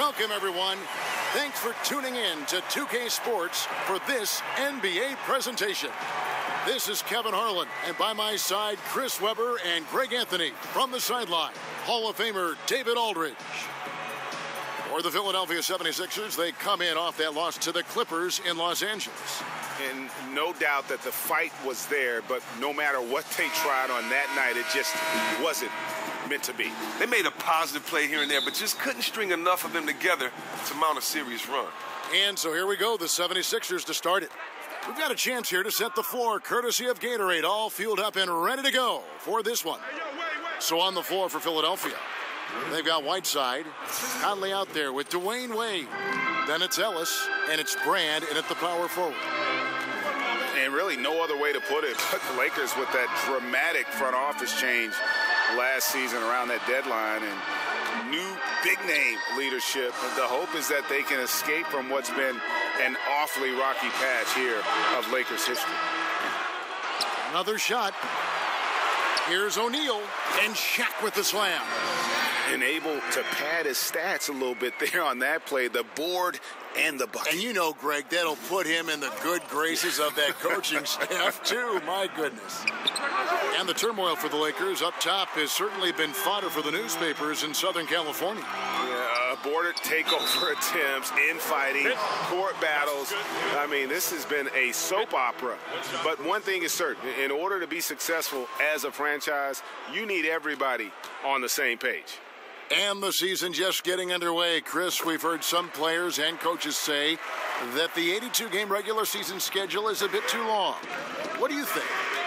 Welcome, everyone. Thanks for tuning in to 2K Sports for this NBA presentation. This is Kevin Harlan, and by my side, Chris Webber and Greg Anthony from the sideline. Hall of Famer David Aldridge. For the Philadelphia 76ers, they come in off that loss to the Clippers in Los Angeles. And no doubt that the fight was there, but no matter what they tried on that night, it just wasn't meant to be. They made a positive play here and there, but just couldn't string enough of them together to mount a serious run. And so here we go, the 76ers to start it. We've got a chance here to set the floor, courtesy of Gatorade, all fueled up and ready to go for this one. So on the floor for Philadelphia, they've got Whiteside, Conley out there with Dwayne Wade. Then it's Ellis, and it's Brand, and at the power forward. And really no other way to put it but the Lakers with that dramatic front office change last season around that deadline and new big-name leadership. And the hope is that they can escape from what's been an awfully rocky patch here of Lakers history. Another shot. Here's O'Neal, and Shaq with the slam. And able to pad his stats a little bit there on that play, the board and the bucket. And you know, Greg, that'll put him in the good graces of that coaching staff, too. My goodness. And the turmoil for the Lakers up top has certainly been fodder for the newspapers in Southern California. Yeah, border takeover attempts, infighting, court battles. I mean, this has been a soap opera. But one thing is certain. In order to be successful as a franchise, you need everybody on the same page. And the season just getting underway. Chris, we've heard some players and coaches say that the 82-game regular season schedule is a bit too long. What do you think?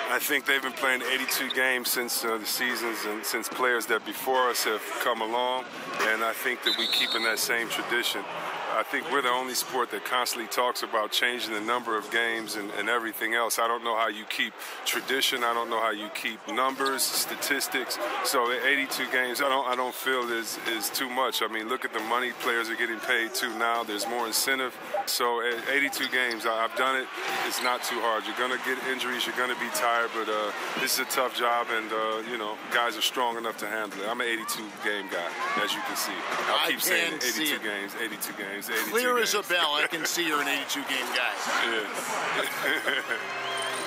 I think they've been playing 82 games since the seasons and since players that before us have come along, and I think that we keep in that same tradition. I think we're the only sport that constantly talks about changing the number of games and everything else. I don't know how you keep tradition. I don't know how you keep numbers, statistics. So 82 games, I don't feel is too much. I mean, look at the money players are getting paid too now. There's more incentive. So 82 games, I've done it. It's not too hard. You're going to get injuries. You're going to be tired, but this is a tough job, and, guys are strong enough to handle it. I'm an 82-game guy, as you can see. I'll keep saying 82 games, 82 games. Clear as a bell, I can see you're an 82-game guy. Yeah.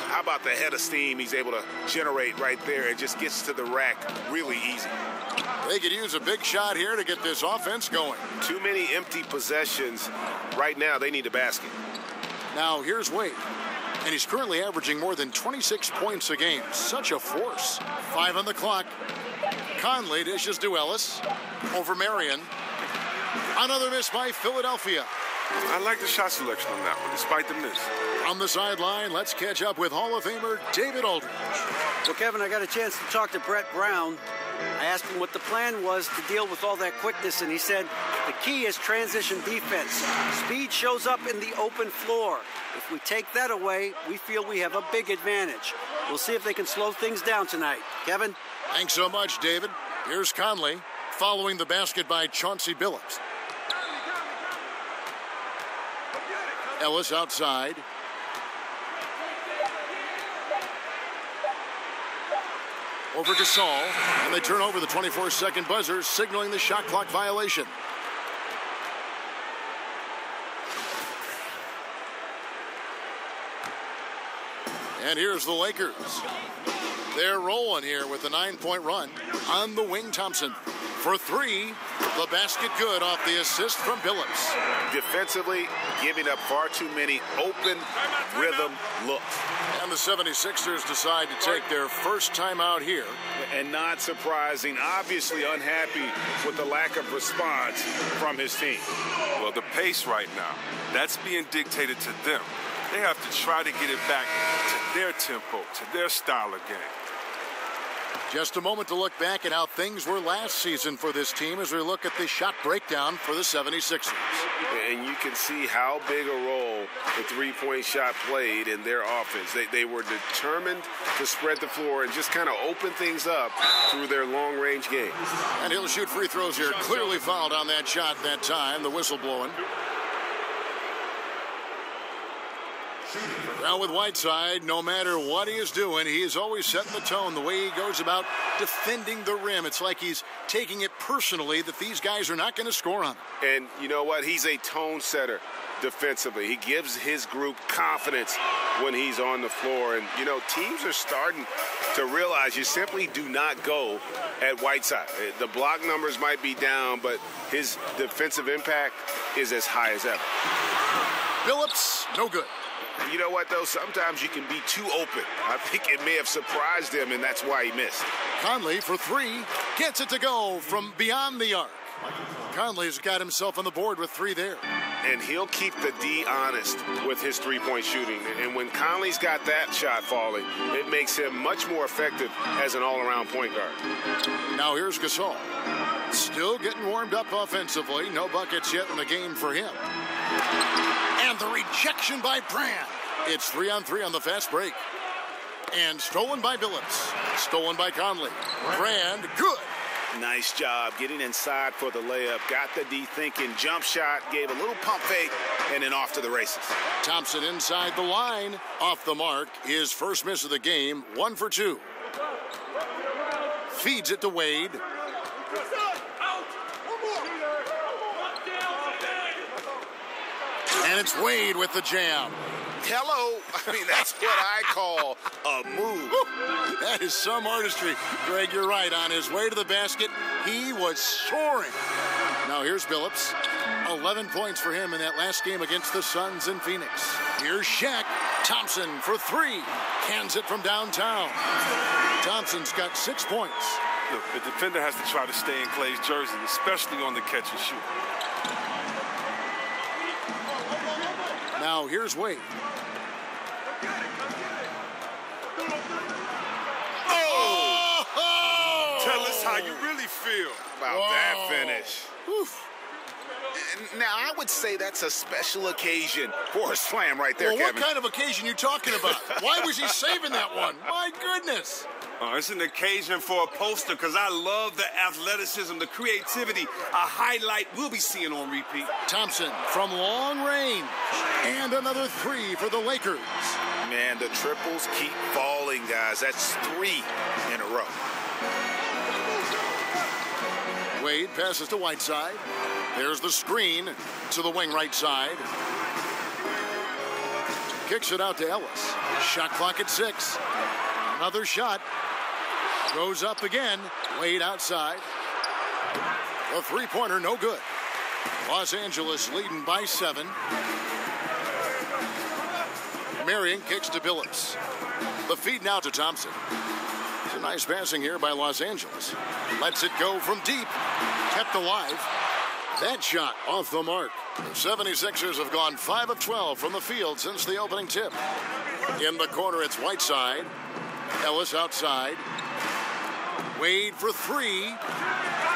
How about the head of steam he's able to generate right there? It just gets to the rack really easy. They could use a big shot here to get this offense going. Too many empty possessions. Right now, they need a basket. Now, here's Wade. And he's currently averaging more than 26 points a game. Such a force. 5 on the clock. Conley dishes to Ellis. Over Marion. Another miss by Philadelphia. I like the shot selection on that one, despite the miss. On the sideline, let's catch up with Hall of Famer David Aldridge. Well, Kevin, I got a chance to talk to Brett Brown. I asked him what the plan was to deal with all that quickness, and he said the key is transition defense. Speed shows up in the open floor. If we take that away, we feel we have a big advantage. We'll see if they can slow things down tonight. Kevin? Thanks so much, David. Here's Conley, following the basket by Chauncey Billups. Ellis outside. Over Gasol, and they turn over the 24-second buzzer, signaling the shot clock violation. And here's the Lakers. They're rolling here with a 9-point run on the wing. Thompson for 3. The basket good off the assist from Billups. Defensively, giving up far too many open rhythm looks. And the 76ers decide to take their first time out here. And not surprising, obviously unhappy with the lack of response from his team. Well, the pace right now, that's being dictated to them. They have to try to get it back to their tempo, to their style of game. Just a moment to look back at how things were last season for this team as we look at the shot breakdown for the 76ers. And you can see how big a role the three-point shot played in their offense. They were determined to spread the floor and just kind of open things up through their long-range game. And he'll shoot free throws here. Clearly fouled on that shot that time. The whistle blowing. Well, with Whiteside, no matter what he is doing, he is always setting the tone. The way he goes about defending the rim, it's like he's taking it personally that these guys are not going to score on him. And you know what? He's a tone setter defensively. He gives his group confidence when he's on the floor. And, you know, teams are starting to realize you simply do not go at Whiteside. The block numbers might be down, but his defensive impact is as high as ever. Billups, no good. You know what, though? Sometimes you can be too open. I think it may have surprised him, and that's why he missed. Conley for three. Gets it to go from beyond the arc. Conley's got himself on the board with three there. And he'll keep the D honest with his three-point shooting. And when Conley's got that shot falling, it makes him much more effective as an all-around point guard. Now here's Gasol. Still getting warmed up offensively. No buckets yet in the game for him. And the rejection by Brand. It's 3-on-3 on the fast break. And stolen by Billups. Stolen by Conley. Brand, good. Nice job getting inside for the layup. Got the D thinking. Jump shot. Gave a little pump fake. And then off to the races. Thompson inside the line. Off the mark. His first miss of the game. 1 for 2. Feeds it to Wade. And it's Wade with the jam. Hello. I mean, that's what I call a move. That is some artistry. Greg, you're right. On his way to the basket, he was soaring. Now here's Billups. 11 points for him in that last game against the Suns in Phoenix. Here's Shaq. Thompson for three. Cans it from downtown. Thompson's got 6 points. Look, the defender has to try to stay in Clay's jersey, especially on the catch and shoot. Now here's Wade. Oh! Tell us how you really feel about that finish. Oof. Now, I would say that's a special occasion for a slam right there, Kevin. What kind of occasion you talking about? Why was he saving that one? My goodness. Oh, it's an occasion for a poster because I love the athleticism, the creativity, a highlight we'll be seeing on repeat. Thompson from long range. And another three for the Lakers. Man, the triples keep falling, guys. That's 3 in a row. Wade passes to Whiteside. There's the screen to the wing right side. Kicks it out to Ellis. Shot clock at 6. Another shot. Goes up again. Wade outside. A three-pointer, no good. Los Angeles leading by 7. Marion kicks to Billups. The feed now to Thompson. It's a nice passing here by Los Angeles. Lets it go from deep. Kept alive. That shot off the mark. The 76ers have gone 5 of 12 from the field since the opening tip. In the corner, it's Whiteside. Ellis outside. Wade for 3,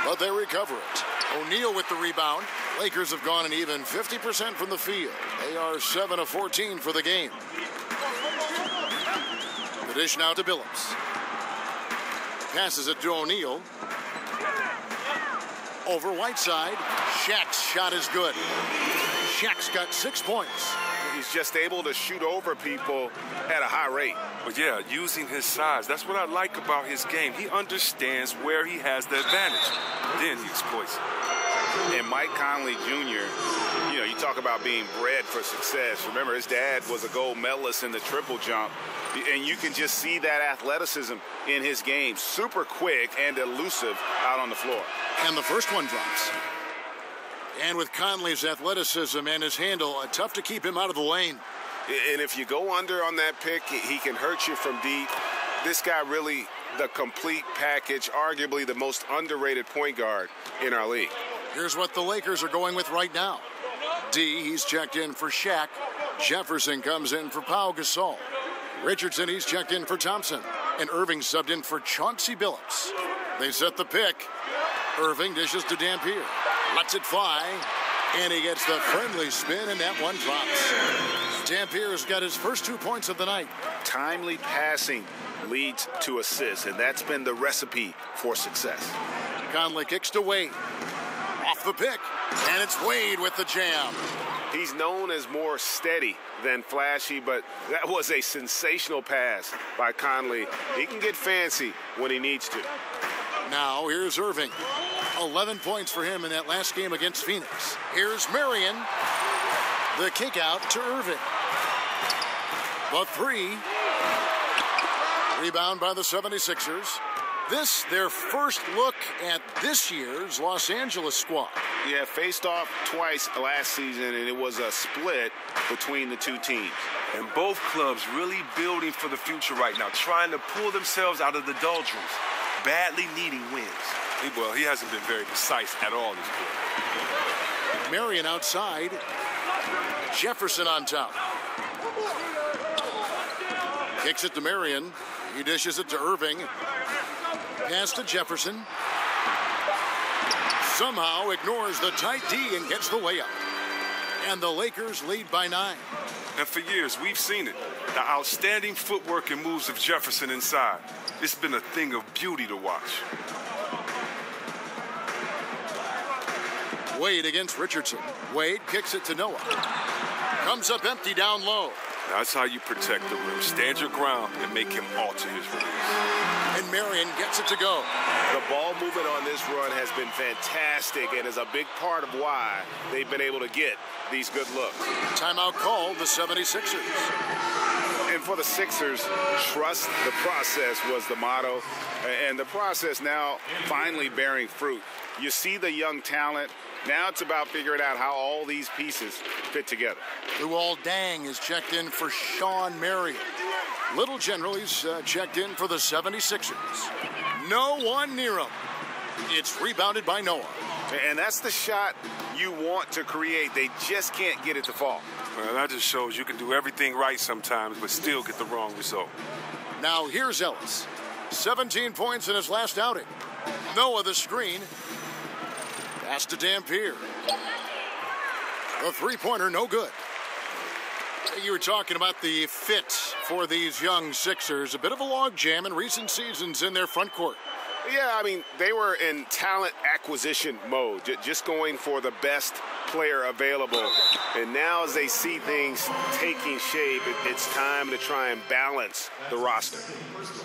but they recover it. O'Neal with the rebound. Lakers have gone an even 50% from the field. They are 7 of 14 for the game. The dish now to Billups. Passes it to O'Neal. Over Whiteside. Shaq's shot is good. Shaq's got 6 points. He's just able to shoot over people at a high rate. But yeah, using his size. That's what I like about his game. He understands where he has the advantage. Then he exploits it. And Mike Conley Jr., you know, you talk about being bred for success. Remember, his dad was a gold medalist in the triple jump. And you can just see that athleticism in his game. Super quick and elusive out on the floor. And the first one drops. And with Conley's athleticism and his handle, tough to keep him out of the lane. And if you go under on that pick, he can hurt you from deep. This guy really, the complete package, arguably the most underrated point guard in our league. Here's what the Lakers are going with right now. D, he's checked in for Shaq. Jefferson comes in for Pau Gasol. Richardson, he's checked in for Thompson. And Irving subbed in for Chauncey Billups. They set the pick. Irving dishes to Dampier. Lets it fly. And he gets the friendly spin, and that one drops. Dampier's got his first 2 points of the night. Timely passing leads to assists, and that's been the recipe for success. Conley kicks to Wade. Off the pick. And it's Wade with the jam. He's known as more steady than flashy, but that was a sensational pass by Conley. He can get fancy when he needs to. Now here's Irving. 11 points for him in that last game against Phoenix. Here's Marion. The kick out to Irving. The three. Rebound by the 76ers. This, their first look at this year's Los Angeles squad. Yeah, faced off twice last season, and it was a split between the two teams. And both clubs really building for the future right now, trying to pull themselves out of the doldrums, badly needing wins. Well, he hasn't been very precise at all this year. Marion outside. Jefferson on top. Kicks it to Marion. He dishes it to Irving. Pass to Jefferson. Somehow ignores the tight D and gets the layup. And the Lakers lead by 9. And for years, we've seen it. The outstanding footwork and moves of Jefferson inside. It's been a thing of beauty to watch. Wade against Richardson. Wade kicks it to Noah. Comes up empty down low. That's how you protect the rim. Stand your ground and make him alter his release. And Marion gets it to go. The ball movement on this run has been fantastic and is a big part of why they've been able to get these good looks. Timeout called the 76ers. And for the Sixers, trust the process was the motto. And the process now finally bearing fruit. You see the young talent. Now it's about figuring out how all these pieces fit together. Luol Deng is checked in for Sean Marion. Little General's checked in for the 76ers. No one near him. It's rebounded by Noah. And that's the shot you want to create. They just can't get it to fall. Well, that just shows you can do everything right sometimes, but still get the wrong result. Now here's Ellis. 17 points in his last outing. Noah the screen. Pass to Dampier. The three-pointer, no good. You were talking about the fit for these young Sixers. A bit of a logjam in recent seasons in their front court. Yeah, I mean, they were in talent acquisition mode, just going for the best player available. And now as they see things taking shape, it's time to try and balance the roster.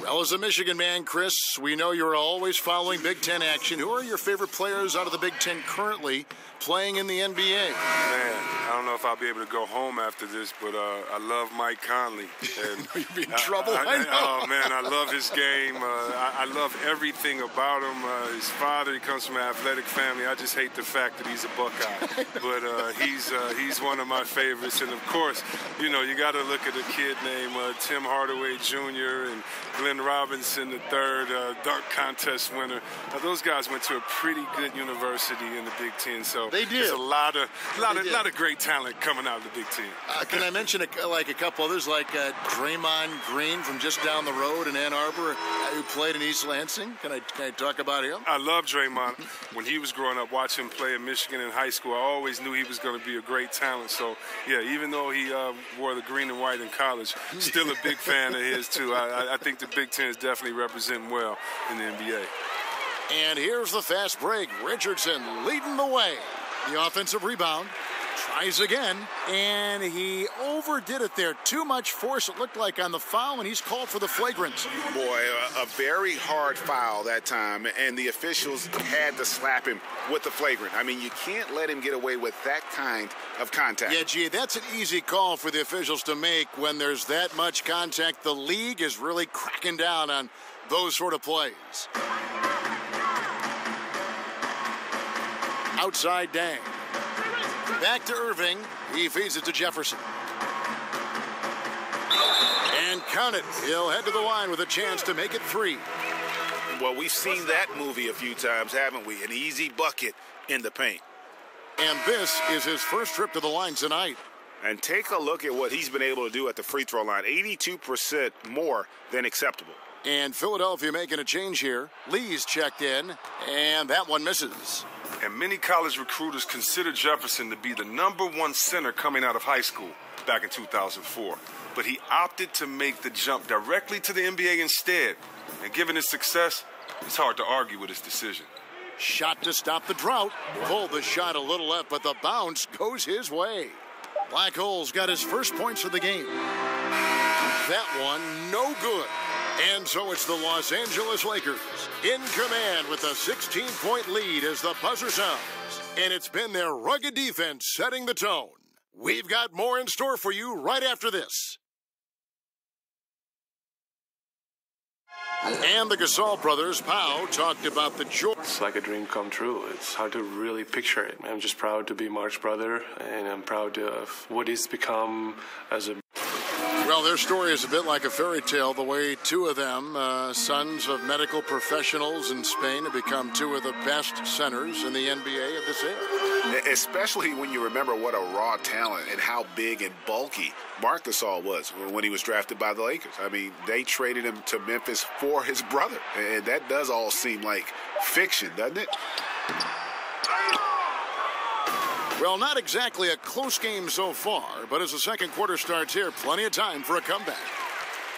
Well, as a Michigan man, Chris, we know you're always following Big Ten action. Who are your favorite players out of the Big Ten currently playing in the NBA? Man, I don't know if I'll be able to go home after this, but I love Mike Conley. And You'd be in trouble, I know. Oh, man, I love his game. I love everything about him. His father, he comes from an athletic family. I just hate the fact that he's a Buckeye. But he's one of my favorites. And, of course, you know, you got to look at a kid named Tim Hardaway Jr. and Glenn Robinson III, dunk contest winner. Those guys went to a pretty good university in the Big Ten. So they did. There's a lot of great talent coming out of the Big Ten. Can I mention a couple others like Draymond Green from just down the road in Ann Arbor, who played in East Lansing? Can I talk about him? I love Draymond. When he was growing up, watching him play in Michigan in high school, I always knew he was going to be a great talent. So, yeah, even though he wore the green and white in college, still a big fan of his, too. I think the Big Ten is definitely representing well in the NBA. And here's the fast break. Richardson leading the way. The offensive rebound. Tries again, and he overdid it there. Too much force, it looked like, on the foul, and he's called for the flagrant. Boy, a very hard foul that time, and the officials had to slap him with the flagrant. I mean, you can't let him get away with that kind of contact. Yeah, gee, that's an easy call for the officials to make when there's that much contact. The league is really cracking down on those sort of plays. Outside Deng. Back to Irving. He feeds it to Jefferson. And count it. He'll head to the line with a chance to make it 3. Well, we've seen that movie a few times, haven't we? An easy bucket in the paint. And this is his first trip to the line tonight. And take a look at what he's been able to do at the free throw line. 82% more than acceptable. And Philadelphia making a change here. Lee's checked in, and that one misses. And many college recruiters consider Jefferson to be the #1 center coming out of high school back in 2004. But he opted to make the jump directly to the NBA instead. And given his success, it's hard to argue with his decision. Shot to stop the drought. Pulled the shot a little left, but the bounce goes his way. Black Hole's got his first points of the game. That one, no good. And so it's the Los Angeles Lakers in command with a 16-point lead as the buzzer sounds. And it's been their rugged defense setting the tone. We've got more in store for you right after this. And the Gasol brothers, Pau, talked about the joy. It's like a dream come true. It's hard to really picture it. I'm just proud to be Mark's brother, and I'm proud of what he's become as a... Well, their story is a bit like a fairy tale, the way two of them, sons of medical professionals in Spain, have become two of the best centers in the NBA of this era. Especially when you remember what a raw talent and how big and bulky Marc Gasol was when he was drafted by the Lakers. I mean, they traded him to Memphis for his brother, and that does all seem like fiction, doesn't it? Well, not exactly a close game so far, but as the second quarter starts here, plenty of time for a comeback.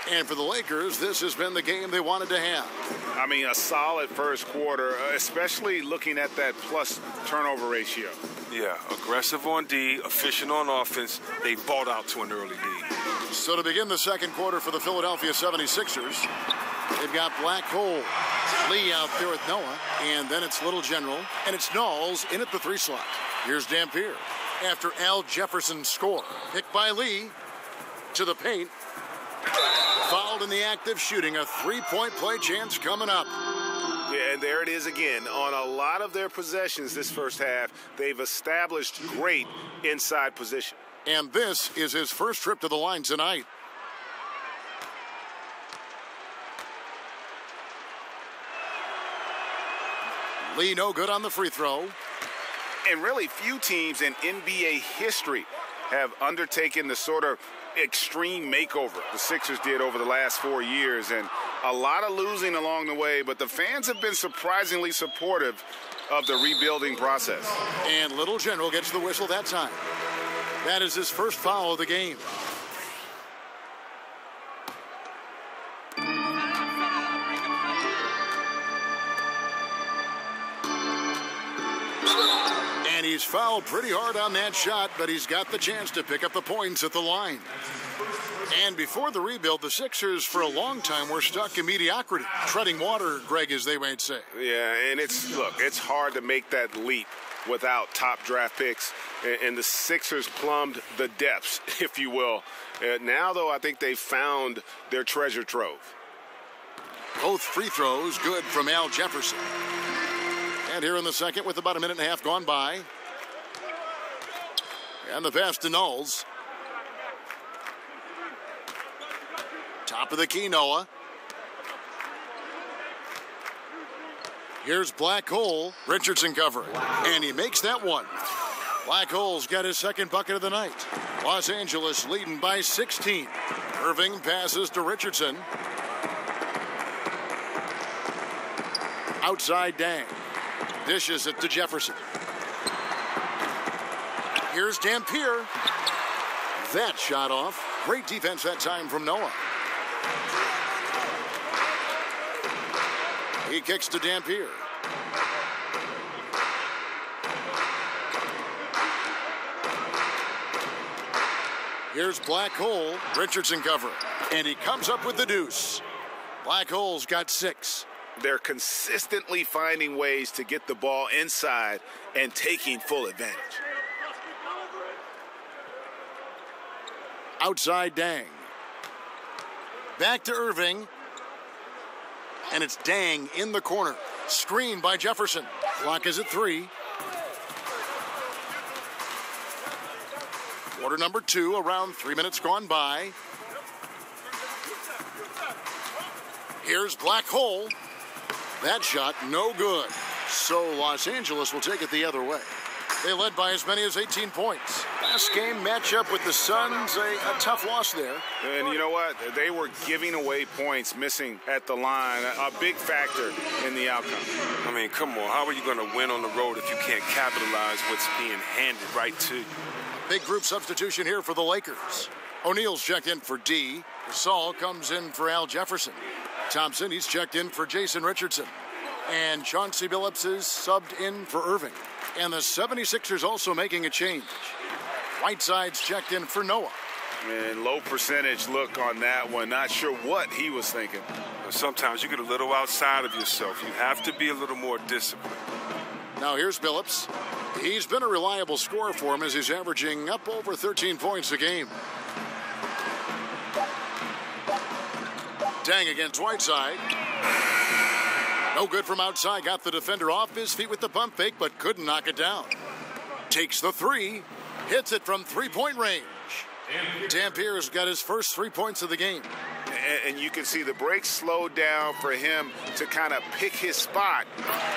And for the Lakers, this has been the game they wanted to have. I mean, a solid first quarter, especially looking at that plus turnover ratio. Yeah, aggressive on D, efficient on offense. They balled out to an early lead. So to begin the second quarter for the Philadelphia 76ers, they've got Black Hole, Lee out there with Noah, and then it's Little General, and it's Knowles in at the 3 slot. Here's Dampier after Al Jefferson's score. Picked by Lee to the paint. Fouled in the act of shooting. A 3-point play chance coming up. Yeah, and there it is again. On a lot of their possessions this first half, they've established great inside position. And this is his first trip to the line tonight. Lee no good on the free throw. And really few teams in NBA history have undertaken the sort of extreme makeover the Sixers did over the last 4 years, and a lot of losing along the way, but the fans have been surprisingly supportive of the rebuilding process. And Little General gets the whistle that time. That is his first foul of the game. And he's fouled pretty hard on that shot, but he's got the chance to pick up the points at the line. And before the rebuild, the Sixers for a long time were stuck in mediocrity. Treading water, Greg, as they might say. Yeah, and it's hard to make that leap without top draft picks. And the Sixers plumbed the depths, if you will. Now, though, I think they found their treasure trove. Both free throws good from Al Jefferson. And here in the second with about a minute and a half gone by. And the pass to Knowles. Top of the key, Noah. Here's Black Hole. Richardson covering. And he makes that one. Black Hole's got his second bucket of the night. Los Angeles leading by 16. Irving passes to Richardson. Outside Dang. Dishes it to Jefferson. Here's Dampier. That shot off. Great defense that time from Noah. He kicks to Dampier. Here's Black Hole. Richardson covering. And he comes up with the deuce. Black Hole's got 6. They're consistently finding ways to get the ball inside and taking full advantage. Outside Dang. Back to Irving. And it's Dang in the corner. Screen by Jefferson. Clock is at 3. Quarter number 2, around 3 minutes gone by. Here's Black Hole. That shot, no good. So Los Angeles will take it the other way. They led by as many as 18 points. Last game matchup with the Suns, a tough loss there. And you know what? They were giving away points, missing at the line, a big factor in the outcome. I mean, come on. How are you going to win on the road if you can't capitalize what's being handed right to you? Big group substitution here for the Lakers. O'Neal's checked in for D. Gasol comes in for Al Jefferson. Thompson, he's checked in for Jason Richardson. And Chauncey Billups is subbed in for Irving. And the 76ers also making a change. Whiteside's checked in for Noah. Man, low percentage look on that one. Not sure what he was thinking. Sometimes you get a little outside of yourself. You have to be a little more disciplined. Now here's Billups. He's been a reliable scorer for him as he's averaging up over 13 points a game. Dang against Whiteside. No good from outside. Got the defender off his feet with the pump fake, but couldn't knock it down. Takes the three. Hits it from three-point range. Dampier's got his first 3 points of the game. And you can see the break slowed down for him to kind of pick his spot.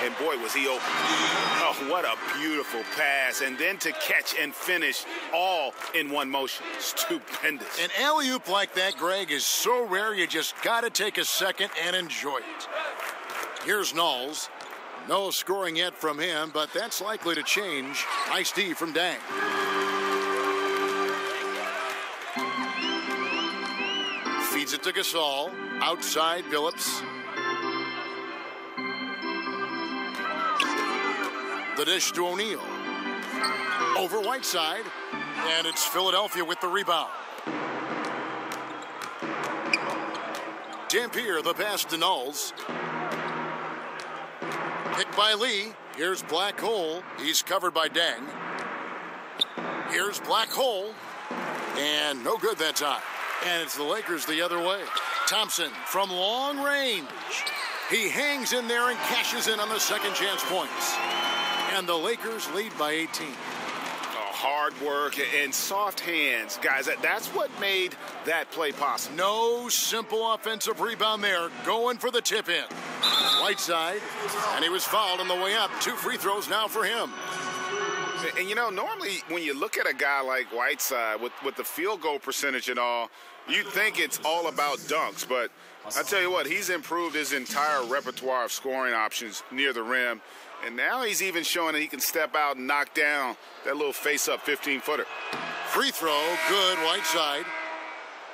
And boy, was he open. Oh, what a beautiful pass. And then to catch and finish all in one motion. Stupendous. An alley-oop like that, Greg, is so rare you just got to take a second and enjoy it. Here's Knowles. No scoring yet from him, but that's likely to change. Nice D from Dang. Feeds it to Gasol. Outside, Billups. The dish to O'Neal. Over Whiteside. And it's Philadelphia with the rebound. Dampier, the pass to Knowles. Picked by Lee. Here's Black Hole. He's covered by Dang. Here's Black Hole. And no good that time. And it's the Lakers the other way. Thompson from long range. He hangs in there and cashes in on the second chance points. And the Lakers lead by 18. Hard work and soft hands. Guys, that's what made that play possible. No simple offensive rebound there. Going for the tip in. Whiteside. And he was fouled on the way up. 2 free throws now for him. And, you know, normally when you look at a guy like Whiteside with the field goal percentage and all, you'd think it's all about dunks. But I tell you what, he's improved his entire repertoire of scoring options near the rim. And now he's even showing that he can step out and knock down that little face-up 15-footer. Free throw, good, Whiteside.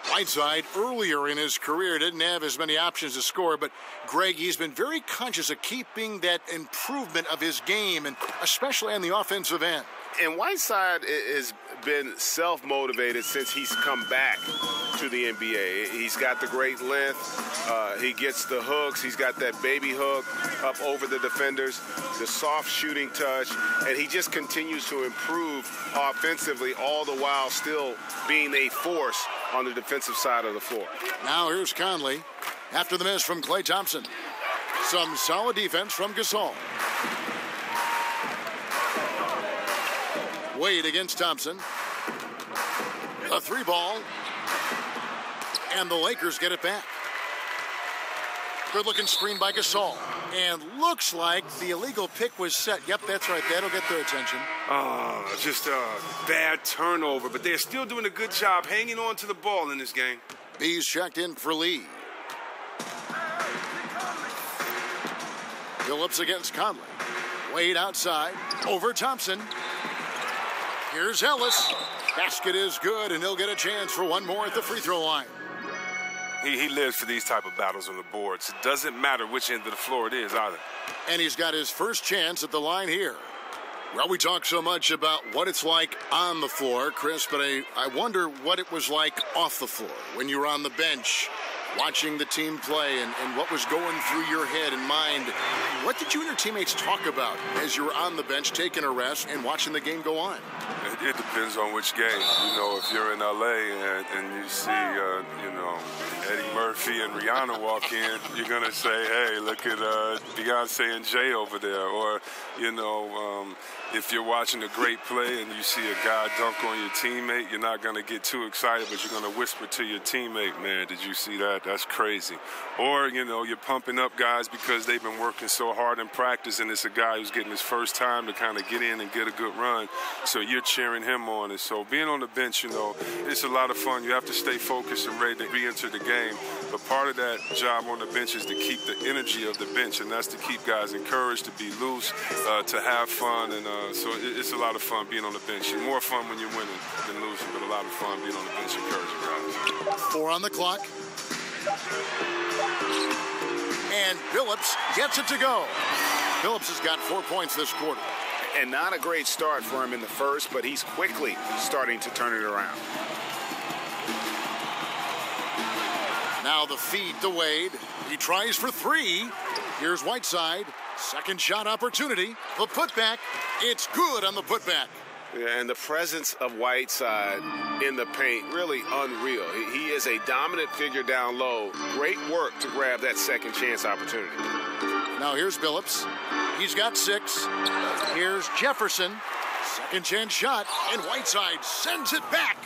Whiteside, earlier in his career, didn't have as many options to score, but Greg, he's been very conscious of keeping that improvement of his game, and especially on the offensive end. And Whiteside has been self-motivated since he's come back to the NBA. He's got the great length. He gets the hooks. He's got that baby hook up over the defenders, the soft shooting touch, and he just continues to improve offensively, all the while still being a force on the defensive side of the floor. Now here's Conley after the miss from Klay Thompson. Some solid defense from Gasol. Wade against Thompson. A 3-ball. And the Lakers get it back. Good-looking screen by Gasol. And looks like the illegal pick was set. Yep, that's right. That'll get their attention. Just a bad turnover. But they're still doing a good job hanging on to the ball in this game. B's checked in for Lee. Billups against Conley. Wade outside. Over Thompson. Here's Ellis. Basket is good, and he'll get a chance for one more at the free throw line. He lives for these type of battles on the boards. It doesn't matter which end of the floor it is either. And he's got his first chance at the line here. Well, we talk so much about what it's like on the floor, Chris, but I wonder what it was like off the floor when you were on the bench watching the team play and what was going through your head and mind. What did you and your teammates talk about as you were on the bench taking a rest and watching the game go on? It depends on which game. You know, if you're in L.A. and you see, Eddie Murphy and Rihanna walk in, you're going to say, hey, look at Beyonce and Jay over there. Or, if you're watching a great play and you see a guy dunk on your teammate, you're not going to get too excited, but you're going to whisper to your teammate, man, did you see that? That's crazy. Or, you're pumping up guys because they've been working so hard in practice, and it's a guy who's getting his first time to kind of get in and get a good run. So you're cheering him on. And so being on the bench, it's a lot of fun. You have to stay focused and ready to re-enter the game. But part of that job on the bench is to keep the energy of the bench, and that's to keep guys encouraged, to be loose, to have fun. And so it's a lot of fun being on the bench. It's more fun when you're winning than losing, but a lot of fun being on the bench encouraging guys. 4 on the clock. And Billups gets it to go. Billups has got 4 points this quarter. And not a great start for him in the first, but he's quickly starting to turn it around. Now the feed to Wade. He tries for three. Here's Whiteside. Second shot opportunity. The putback. It's good on the putback. Yeah, and the presence of Whiteside in the paint, really unreal. He is a dominant figure down low. Great work to grab that second chance opportunity. Now here's Billups. He's got 6. Here's Jefferson. Second chance shot, and Whiteside sends it back.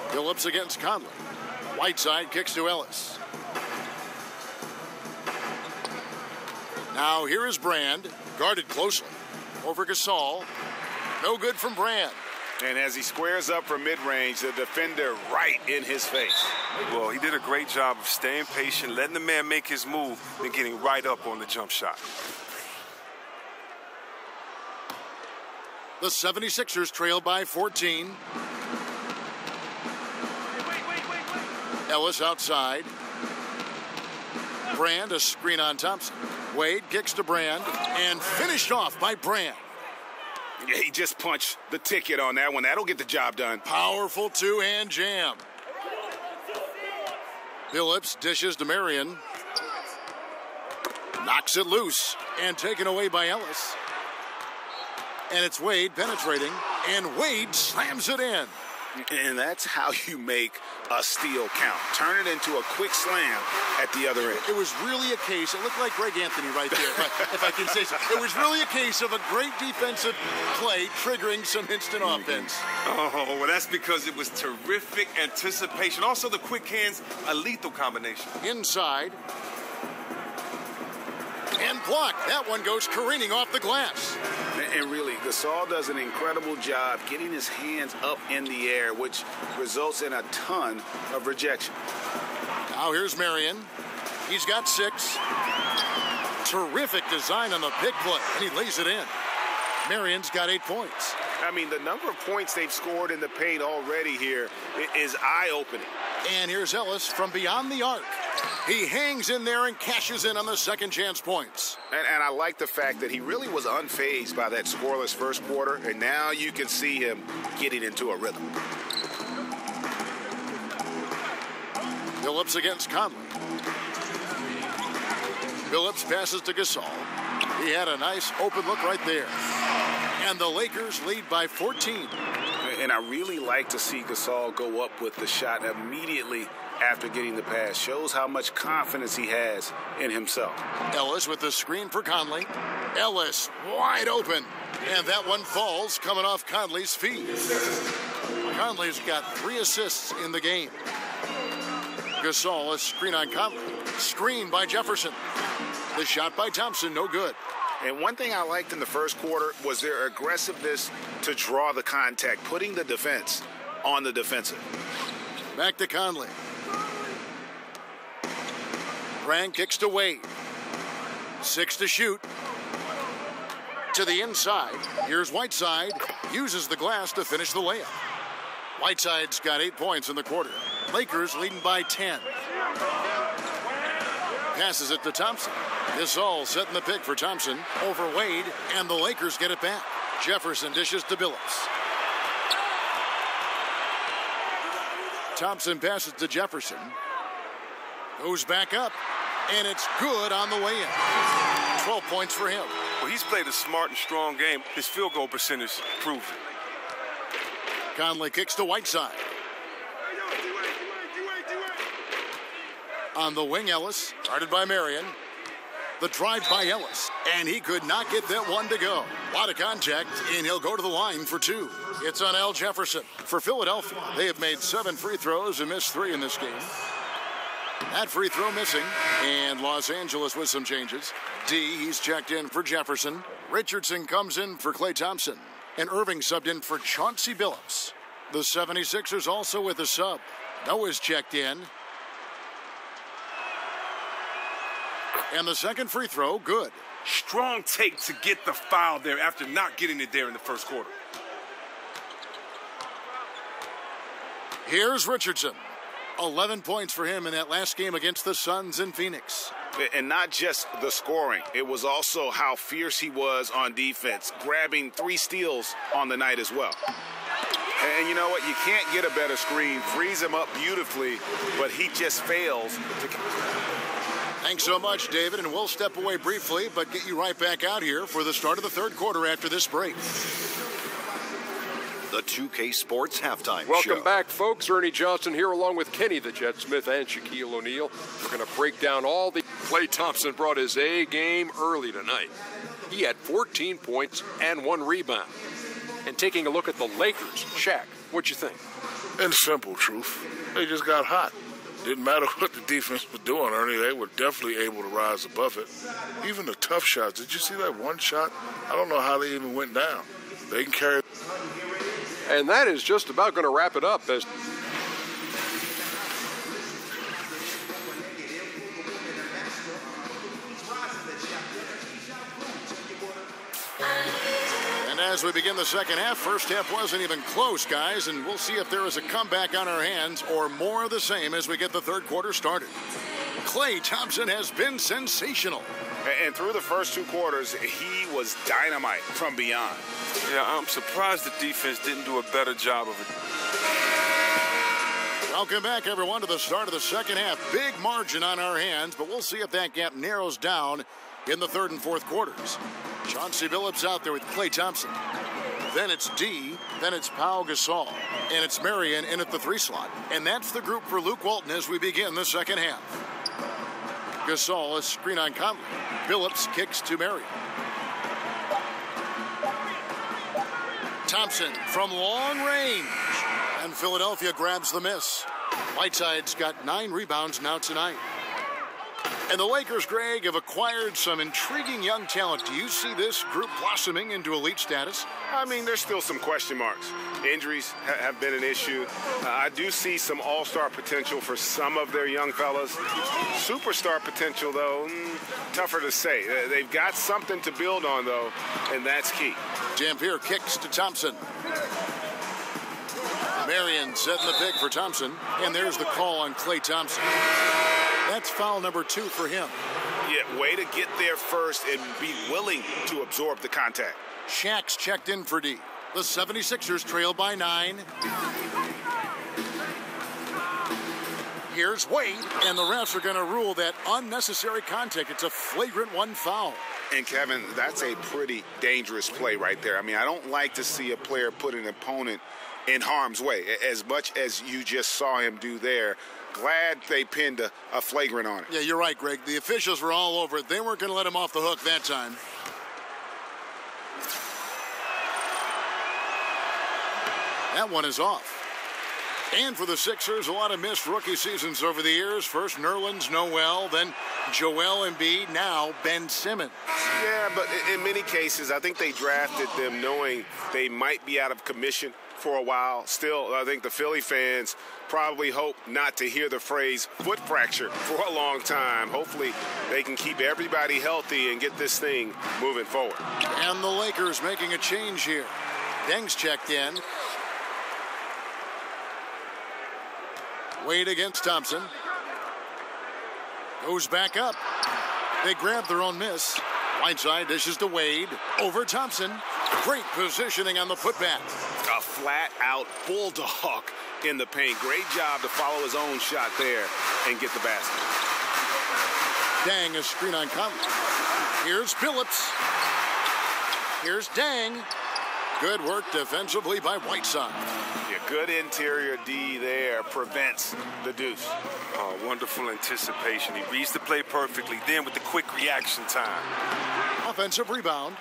Billups against Conley. Whiteside kicks to Ellis. Now here is Brand, guarded closely. Over Gasol. No good from Brand. And as he squares up from mid-range, the defender right in his face. Well, he did a great job of staying patient, letting the man make his move, and getting right up on the jump shot. The 76ers trail by 14. Ellis outside. Brand, a screen on Thompson. Wade kicks to Brand, and finished off by Brand. Yeah, he just punched the ticket on that one. That'll get the job done. Powerful two-hand jam. Billups dishes to Marion. Knocks it loose and taken away by Ellis. And it's Wade penetrating, and Wade slams it in. And that's how you make a steal count. Turn it into a quick slam at the other end. It was really a case, it looked like Greg Anthony right there, if I can say so. It was really a case of a great defensive play triggering some instant offense. Oh, well, that's because it was terrific anticipation. Also, the quick hands, a lethal combination. Inside. And blocked. That one goes careening off the glass. And really, Gasol does an incredible job getting his hands up in the air, which results in a ton of rejection. Now here's Marion. He's got 6. Terrific design on the pick play, and he lays it in. Marion's got 8 points. I mean, the number of points they've scored in the paint already here is eye-opening. And here's Ellis from beyond the arc. He hangs in there and cashes in on the second chance points. And I like the fact that he really was unfazed by that scoreless first quarter, and now you can see him getting into a rhythm. Billups against Conley. Billups passes to Gasol. He had a nice open look right there. And the Lakers lead by 14. And I really like to see Gasol go up with the shot immediately after getting the pass. Shows how much confidence he has in himself. Ellis with the screen for Conley. Ellis wide open. And that one falls coming off Conley's feet. Conley's got 3 assists in the game. Gasol, a screen on Conley. Screen by Jefferson. The shot by Thompson, no good. And one thing I liked in the first quarter was their aggressiveness to draw the contact, putting the defense on the defensive. Back to Conley. Brand kicks to Wade. 6 to shoot. To the inside. Here's Whiteside. Uses the glass to finish the layup. Whiteside's got 8 points in the quarter. Lakers leading by 10. Passes it to Thompson. Gasol setting the pick for Thompson over Wade, and the Lakers get it back. Jefferson dishes to Billups. Thompson passes to Jefferson. Goes back up, and it's good on the way in. 12 points for him. Well, he's played a smart and strong game. His field goal percentage proves it. Conley kicks to Whiteside. On the wing, Ellis, guarded by Marion. The drive by Ellis, and he could not get that one to go. A lot of contact, and he'll go to the line for 2. It's on Al Jefferson. For Philadelphia, they have made 7 free throws and missed 3 in this game. That free throw missing, and Los Angeles with some changes. He's checked in for Jefferson. Richardson comes in for Klay Thompson, and Irving subbed in for Chauncey Billups. The 76ers also with a sub. Noah's checked in. And the second free throw, good. Strong take to get the foul there after not getting it there in the first quarter. Here's Richardson. 11 points for him in that last game against the Suns in Phoenix. And not just the scoring. It was also how fierce he was on defense, grabbing 3 steals on the night as well. And you know what? You can't get a better screen. Frees him up beautifully, but he just fails to... Thanks so much, David, and we'll step away briefly, but get you right back out here for the start of the third quarter after this break. The 2K Sports Halftime Show. Welcome back, folks. Ernie Johnson here along with Kenny the Jet Smith and Shaquille O'Neal. We're going to break down all the... Klay Thompson brought his A game early tonight. He had 14 points and 1 rebound. And taking a look at the Lakers, Shaq, what'd you think? In simple truth, they just got hot. Didn't matter what the defense was doing, Ernie. They were definitely able to rise above it. Even the tough shots. Did you see that one shot? I don't know how they even went down. They can carry... And that is just about going to wrap it up. As as we begin the second half, first half wasn't even close, guys, and we'll see if there is a comeback on our hands or more of the same as we get the third quarter started. Klay Thompson has been sensational. And through the first 2 quarters, he was dynamite from beyond. Yeah, I'm surprised the defense didn't do a better job of it. Welcome back, everyone, to the start of the second half. Big margin on our hands, but we'll see if that gap narrows down in the third and fourth quarters. Chauncey Billups out there with Klay Thompson. Then it's D, then it's Pau Gasol, and it's Marion in at the 3 slot. And that's the group for Luke Walton as we begin the second half. Gasol, a screen on Conley. Billups kicks to Marion. Thompson from long range. And Philadelphia grabs the miss. Whiteside's got 9 rebounds now tonight. And the Lakers, Greg, have acquired some intriguing young talent. Do you see this group blossoming into elite status? I mean, there's still some question marks. Injuries have been an issue. I do see some all-star potential for some of their young fellas. Superstar potential, though, tougher to say. They've got something to build on, though, and that's key. Dampier kicks to Thompson. Marion setting the pick for Thompson, and there's the call on Klay Thompson. That's foul number 2 for him. Yeah, way to get there first and be willing to absorb the contact. Shaq's checked in for D. The 76ers trail by 9. Here's Wade, and the refs are going to rule that unnecessary contact. It's a flagrant 1 foul. And, Kevin, that's a pretty dangerous play right there. I mean, I don't like to see a player put an opponent in harm's way, as much as you just saw him do there. Glad they pinned a flagrant on it. Yeah, you're right, Greg. The officials were all over it. They weren't going to let him off the hook that time. That one is off. And for the Sixers, a lot of missed rookie seasons over the years. First Nerlens Noel, then Joel Embiid, now Ben Simmons. Yeah, but in many cases, I think they drafted them knowing they might be out of commission for a while. Still, I think the Philly fans probably hope not to hear the phrase foot fracture for a long time. Hopefully they can keep everybody healthy and get this thing moving forward. And the Lakers making a change here. Deng's checked in. Wade against Thompson. Goes back up. They grab their own miss. Whiteside dishes to Wade. Over Thompson. Great positioning on the putback. A flat-out bulldog in the paint. Great job to follow his own shot there and get the basket. Deng, a screen on Conley. Here's Billups. Here's Deng. Good work defensively by Whiteside. Yeah, good interior D there prevents the deuce. Oh, wonderful anticipation. He reads the play perfectly. Then with the quick reaction time. Offensive rebound.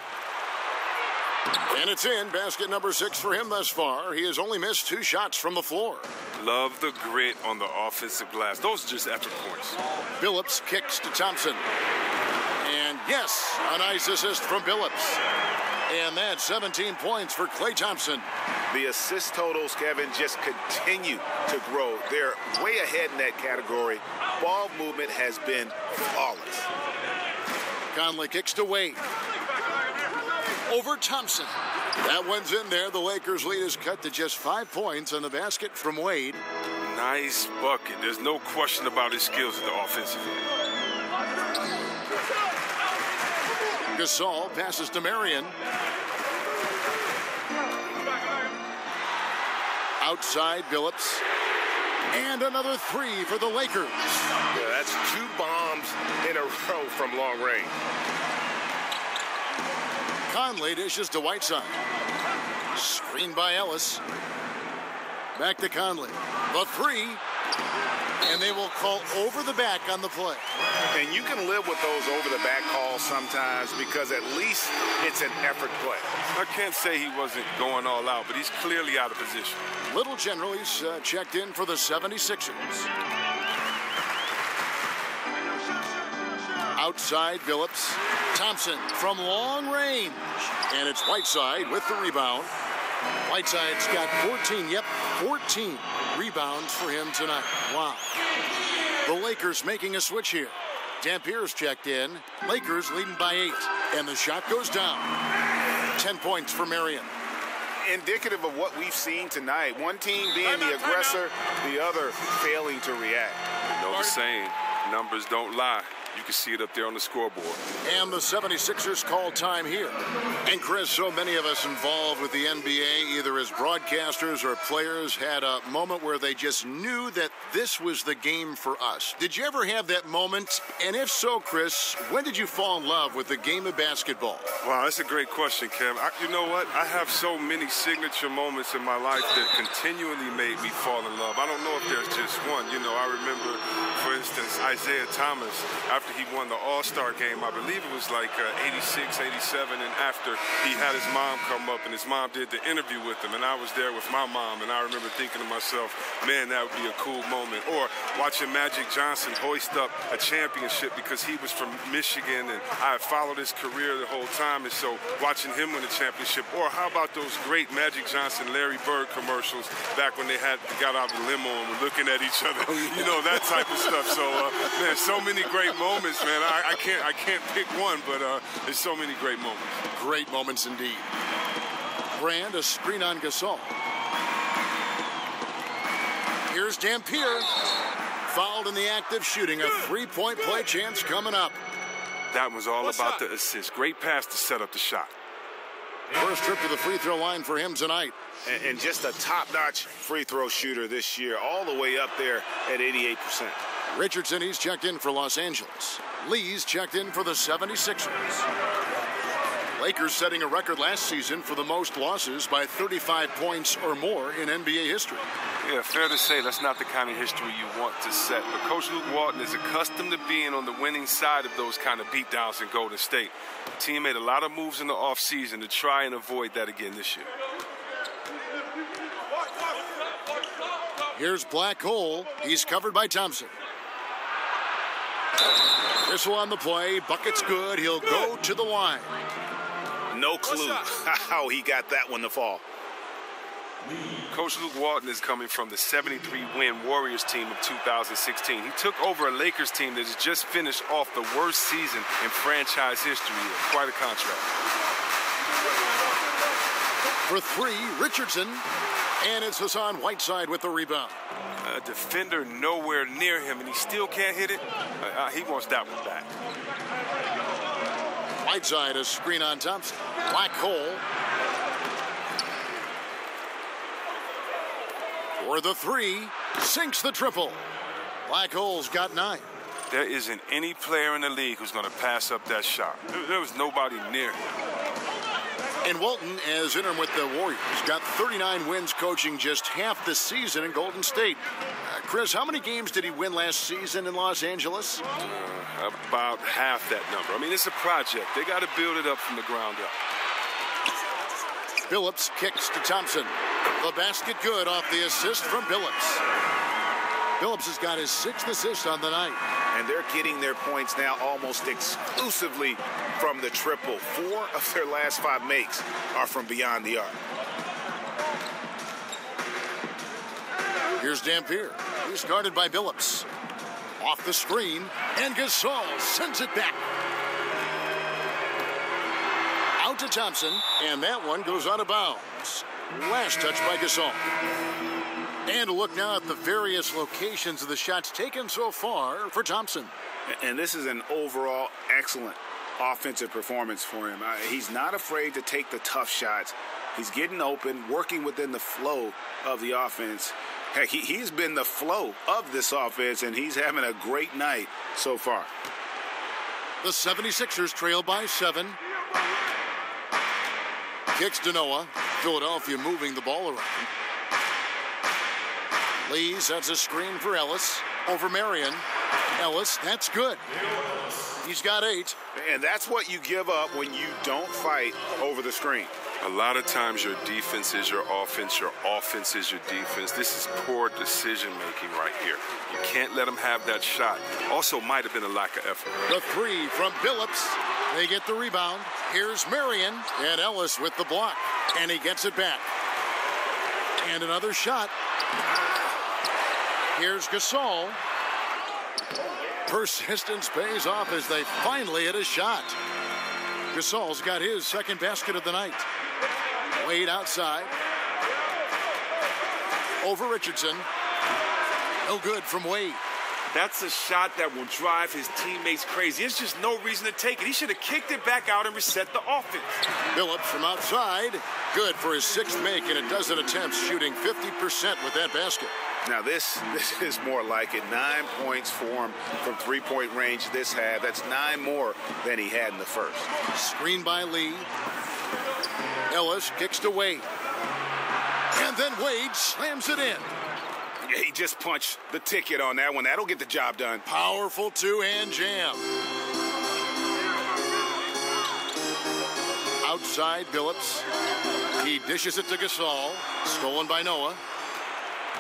And it's in. Basket number 6 for him thus far. He has only missed 2 shots from the floor. Love the grit on the offensive glass. Those are just epic points. Billups kicks to Thompson. And yes, a nice assist from Billups. And that's 17 points for Klay Thompson. The assist totals, Kevin, just continue to grow. They're way ahead in that category. Ball movement has been flawless. Conley kicks to Wade. Over Thompson. That one's in there. The Lakers' lead is cut to just 5 points on the basket from Wade. Nice bucket. There's no question about his skills at the offensive end. Gasol passes to Marion. Outside, Billups. And another three for the Lakers. Yeah, that's 2 bombs in a row from long range. Conley dishes to Whiteside. Screened by Ellis. Back to Conley. The three. And they will call over the back on the play. And you can live with those over-the-back calls sometimes because at least it's an effort play. I can't say he wasn't going all out, but he's clearly out of position. Little General, he's checked in for the 76ers. Outside, Billups. Thompson from long range. And it's Whiteside with the rebound. Whiteside's got 14 rebounds for him tonight. Wow. The Lakers making a switch here. Dampier's checked in. Lakers leading by 8. And the shot goes down. 10 points for Marion. Indicative of what we've seen tonight. One team being the aggressor, the other failing to react. You know the saying, numbers don't lie. You can see it up there on the scoreboard. And the 76ers call time here. And Chris, so many of us involved with the NBA, either as broadcasters or players, had a moment where they just knew that this was the game for us. Did you ever have that moment? And if so, Chris, when did you fall in love with the game of basketball? Wow, that's a great question, Cam. You know what? I have so many signature moments in my life that continually made me fall in love. I don't know if there's just one. You know, I remember, for instance, Isaiah Thomas, after he won the All-Star game, I believe it was like 86, 87, and after he had his mom come up and his mom did the interview with him, and I was there with my mom, and I remember thinking to myself, man, that would be a cool moment. Or watching Magic Johnson hoist up a championship because he was from Michigan, and I had followed his career the whole time, and so watching him win a championship. Or how about those great Magic Johnson, Larry Bird commercials back when they got out of the limo and were looking at each other, you know, that type of stuff. So, man, so many great moments, man. I can't pick one, but there's so many great moments. Great moments indeed. Brand, a screen on Gasol. Here's Dampier. Fouled in the act of shooting. A three-point play chance coming up. That was all about the assist. Great pass to set up the shot. First trip to the free throw line for him tonight. And just a top-notch free throw shooter this year, all the way up there at 88%. Richardson, he's checked in for Los Angeles. Lee's checked in for the 76ers. Lakers setting a record last season for the most losses by 35 points or more in NBA history. Yeah, fair to say that's not the kind of history you want to set. But Coach Luke Walton is accustomed to being on the winning side of those kind of beatdowns in Golden State. The team made a lot of moves in the offseason to try and avoid that again this year. Here's Black Hole. He's covered by Thompson. Whistle on the play. Bucket's good. He'll go to the line. No clue how he got that one to fall. Coach Luke Walton is coming from the 73-win Warriors team of 2016. He took over a Lakers team that has just finished off the worst season in franchise history. Quite a contract. For three, Richardson. And it's Hassan Whiteside with the rebound. A defender nowhere near him, and he still can't hit it. He wants that one back. Whiteside, a screen on Thompson. Black Hole. For the three, sinks the triple. Black Hole's got 9. There isn't any player in the league who's going to pass up that shot. There was nobody near him. And Walton, as interim with the Warriors, got 39 wins coaching just half the season in Golden State. Chris, how many games did he win last season in Los Angeles? About half that number. I mean, it's a project. They got to build it up from the ground up. Billups kicks to Thompson. The basket good off the assist from Billups. Billups has got his 6th assist on the night. And they're getting their points now almost exclusively from the triple. 4 of their last 5 makes are from beyond the arc. Here's Dampier. He's guarded by Billups. Off the screen, and Gasol sends it back. Out to Thompson, and that one goes out of bounds. Last touch by Gasol. And a look now at the various locations of the shots taken so far for Thompson. And this is an overall excellent offensive performance for him. He's not afraid to take the tough shots. He's getting open, working within the flow of the offense. Heck, he's been the flow of this offense, and he's having a great night so far. The 76ers trail by 7. Kicks to Noah. Philadelphia moving the ball around. Lee sets a screen for Ellis. Over Marion. Ellis, that's good. He's got 8. And that's what you give up when you don't fight over the screen. A lot of times your defense is your offense is your defense. This is poor decision-making right here. You can't let them have that shot. Also might have been a lack of effort. The 3 from Billups. They get the rebound. Here's Marion and Ellis with the block. And he gets it back. And another shot. Here's Gasol. Persistence pays off as they finally hit a shot. Gasol's got his second basket of the night. Wade outside. Over Richardson. No good from Wade. That's a shot that will drive his teammates crazy. There's just no reason to take it. He should have kicked it back out and reset the offense. Phillips from outside. Good for his 6th make in a dozen attempts, shooting 50% with that basket. Now this is more like it. 9 points for him from three-point range this half. That's 9 more than he had in the first. Screen by Lee. Ellis kicks to Wade. And then Wade slams it in. Yeah, he just punched the ticket on that one. That'll get the job done. Powerful two-hand jam. Outside Billups. He dishes it to Gasol. Stolen by Noah.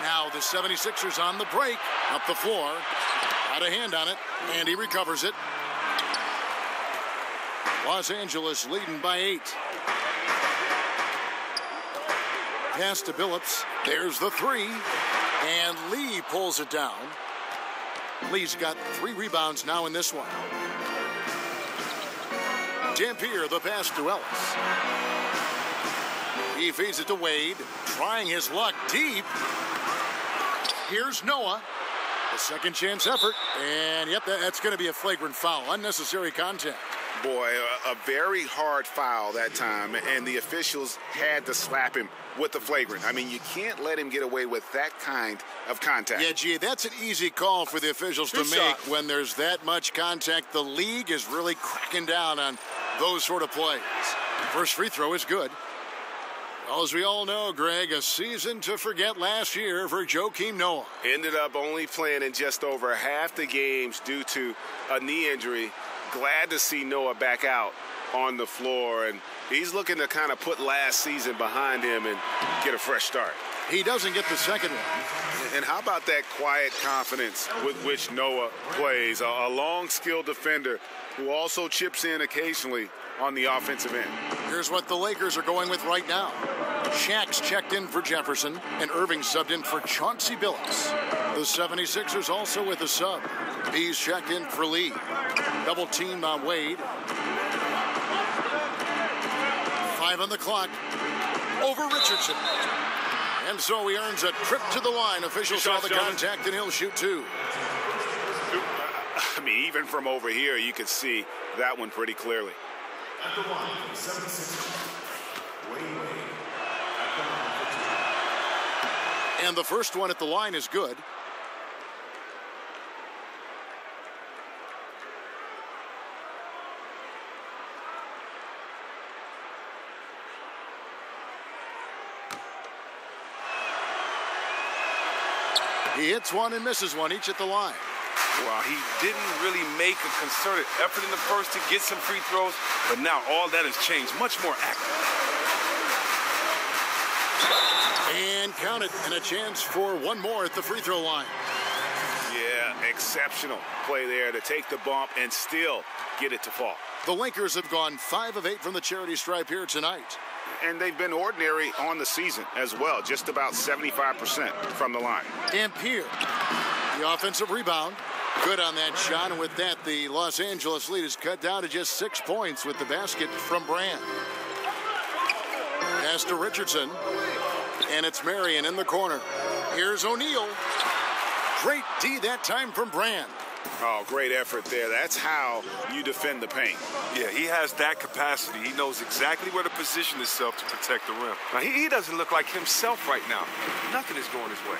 Now the 76ers on the break. Up the floor. Got a hand on it. And he recovers it. Los Angeles leading by 8. Pass to Billups. There's the 3. And Lee pulls it down. Lee's got 3 rebounds now in this one. Dampier, the pass to Ellis. He feeds it to Wade, trying his luck deep. Here's Noah. A second chance effort. And, yep, that's going to be a flagrant foul. Unnecessary contact. Boy, a very hard foul that time, and the officials had to slap him with the flagrant. I mean, you can't let him get away with that kind of contact. Yeah, gee, that's an easy call for the officials to make when there's that much contact. The league is really cracking down on those sort of plays. First free throw is good. Well, as we all know, Greg, a season to forget last year for Joakim Noah. Ended up only playing in just over half the games due to a knee injury. Glad to see Noah back out on the floor, and he's looking to kind of put last season behind him and get a fresh start. He doesn't get the second one. And how about that quiet confidence with which Noah plays? A long, skilled defender who also chips in occasionally on the offensive end. Here's what the Lakers are going with right now. Shaq's checked in for Jefferson, and Irving subbed in for Chauncey Billups. The 76ers also with a sub. He's checked in for Lee. Double teamed on Wade. 5 on the clock. Over Richardson. And so he earns a trip to the line. Officials saw the contact, and he'll shoot 2. I mean, even from over here, you could see that one pretty clearly. At the line, 76ers. And the first one at the line is good. He hits one and misses one, each at the line. Well, he didn't really make a concerted effort in the first to get some free throws, but now all that has changed. Much more active. And count it, and a chance for one more at the free throw line. Yeah, exceptional play there to take the bump and still get it to fall. The Lakers have gone 5 of 8 from the charity stripe here tonight. And they've been ordinary on the season as well, just about 75% from the line. Dampier, the offensive rebound. Good on that shot, and with that, the Los Angeles lead is cut down to just 6 points with the basket from Brand. Pass to Richardson, and it's Marion in the corner. Here's O'Neal. Great D that time from Brand. Oh, great effort there. That's how you defend the paint. Yeah, he has that capacity. He knows exactly where to position himself to protect the rim. Now, he doesn't look like himself right now. Nothing is going his way.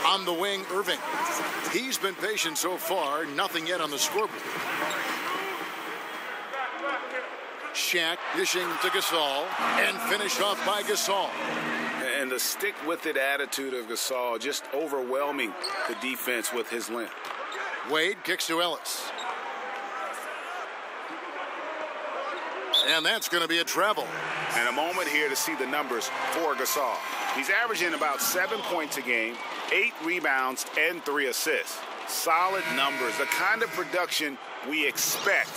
On the wing, Irving. He's been patient so far. Nothing yet on the scoreboard. Shaq dishing to Gasol and finished off by Gasol. And the stick-with-it attitude of Gasol just overwhelming the defense with his length. Wade kicks to Ellis. And that's going to be a travel. And a moment here to see the numbers for Gasol. He's averaging about 7 points a game, 8 rebounds, and 3 assists. Solid numbers, the kind of production we expect.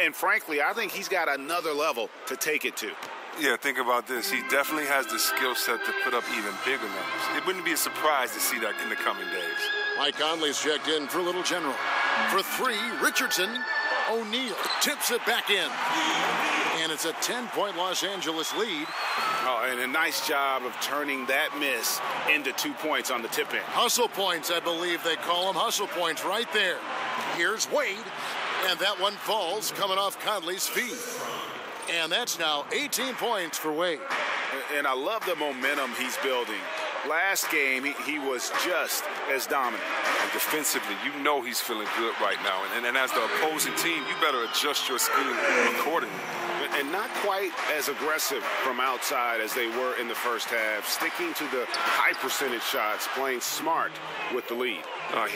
And frankly, I think he's got another level to take it to. Yeah, think about this. He definitely has the skill set to put up even bigger numbers. It wouldn't be a surprise to see that in the coming days. Mike Conley's checked in for Little General. For 3, Richardson. O'Neal tips it back in. And it's a 10-point Los Angeles lead. Oh, and a nice job of turning that miss into 2 points on the tip-in. Hustle points, I believe they call them. Hustle points right there. Here's Wade. And that one falls coming off Conley's feet. And that's now 18 points for Wade. And I love the momentum he's building. Last game, he was just as dominant. And defensively, you know he's feeling good right now. And as the opposing team, you better adjust your scheme accordingly. And not quite as aggressive from outside as they were in the first half, sticking to the high percentage shots, playing smart with the lead.